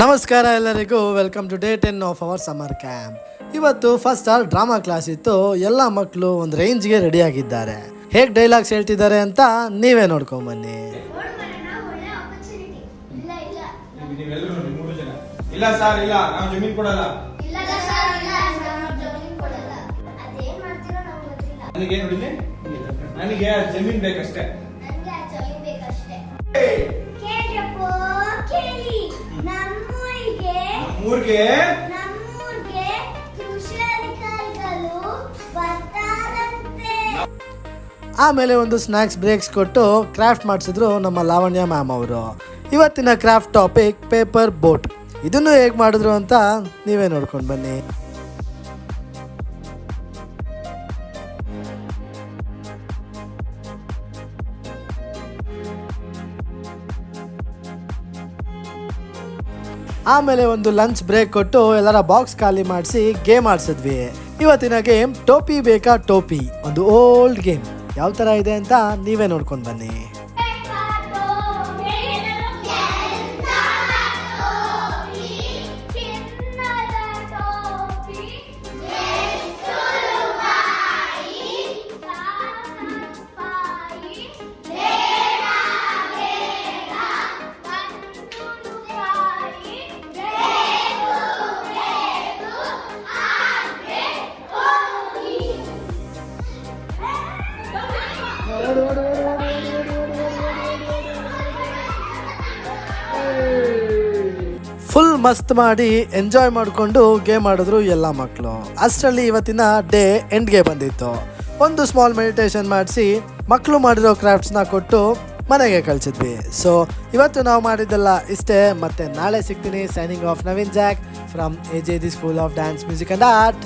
ನಮಸ್ಕಾರ ಎಲ್ಲರಿಗೂ, welcome to day 10 of our summer camp. ಇವತ್ತು ಫಸ್ಟ್ ಅವರ್ ಡ್ರಾಮಾ ಕ್ಲಾಸ್ ಇತ್ತು. ಎಲ್ಲ ಮಕ್ಕಳು ಒಂದು ರೇಂಜ್ಗೆ ರೆಡಿ ಆಗಿದ್ದಾರೆ. ಹೇಗೆ ಡೈಲಾಗ್ಸ್ ಹೇಳ್ತಿದ್ದಾರೆ ಅಂತ ನೀವೇ ನೋಡ್ಕೊಂಡ್ ಬನ್ನಿ. ಇಲ್ಲ ಸರ್, ಇಲ್ಲ, ನಾವು ಜಮೀನು ಕೊಡಲ್ಲ. ನನಗೆ ನೋಡಿಲಿ, ನನಗೆ ಜಮೀನ್ ಬೇಕಷ್ಟೇ. ನಮ್ಮೂರ್ಗೆ ಆಮೇಲೆ ಒಂದು ಸ್ನ್ಯಾಕ್ಸ್ ಬ್ರೇಕ್ಸ್ ಕೊಟ್ಟು ಕ್ರಾಫ್ಟ್ ಮಾಡಿಸಿದ್ರು ನಮ್ಮ ಲಾವಣ್ಯ ಮ್ಯಾಮ್ ಅವರು. ಇವತ್ತಿನ ಕ್ರಾಫ್ಟ್ ಟಾಪಿಕ್ ಪೇಪರ್ ಬೋಟ್. ಇದನ್ನು ಹೇಗೆ ಮಾಡಿದ್ರು ಅಂತ ನೀವೇ ನೋಡ್ಕೊಂಡು ಬನ್ನಿ. ಆಮೇಲೆ ಒಂದು ಲಂಚ್ ಬ್ರೇಕ್ ಕೊಟ್ಟು ಎಲ್ಲರ ಬಾಕ್ಸ್ ಖಾಲಿ ಮಾಡಿಸಿ ಗೇಮ್ ಆಡ್ಸಿದ್ವಿ. ಇವತ್ತಿನ ಗೇಮ್ ಟೋಪಿ ಬೇಕಾ ಟೋಪಿ, ಒಂದು ಓಲ್ಡ್ ಗೇಮ್. ಯಾವ ಥರ ಇದೆ ಅಂತ ನೀವೇ ನೋಡ್ಕೊಂಡು ಬನ್ನಿ. ಫುಲ್ ಮಸ್ತ್ ಮಾಡಿ ಎಂಜಾಯ್ ಮಾಡಿಕೊಂಡು ಗೇಮ್ ಆಡಿದ್ರು ಎಲ್ಲ ಮಕ್ಕಳು. ಅಷ್ಟರಲ್ಲಿ ಇವತ್ತಿನ ಡೇ ಎಂಡ್ಗೆ ಬಂದಿತ್ತು. ಒಂದು ಸ್ಮಾಲ್ ಮೆಡಿಟೇಷನ್ ಮಾಡಿಸಿ ಮಕ್ಕಳು ಮಾಡಿರೋ ಕ್ರಾಫ್ಟ್ಸ್ನ ಕೊಟ್ಟು ಮನೆಗೆ ಕಳಿಸಿದ್ವಿ. ಸೊ ಇವತ್ತು ನಾವು ಮಾಡಿದ್ದೆಲ್ಲ ಇಷ್ಟೇ. ಮತ್ತೆ ನಾಳೆ ಸಿಗ್ತೀನಿ. Signing off Naveen Jack from AJD school of dance music and art.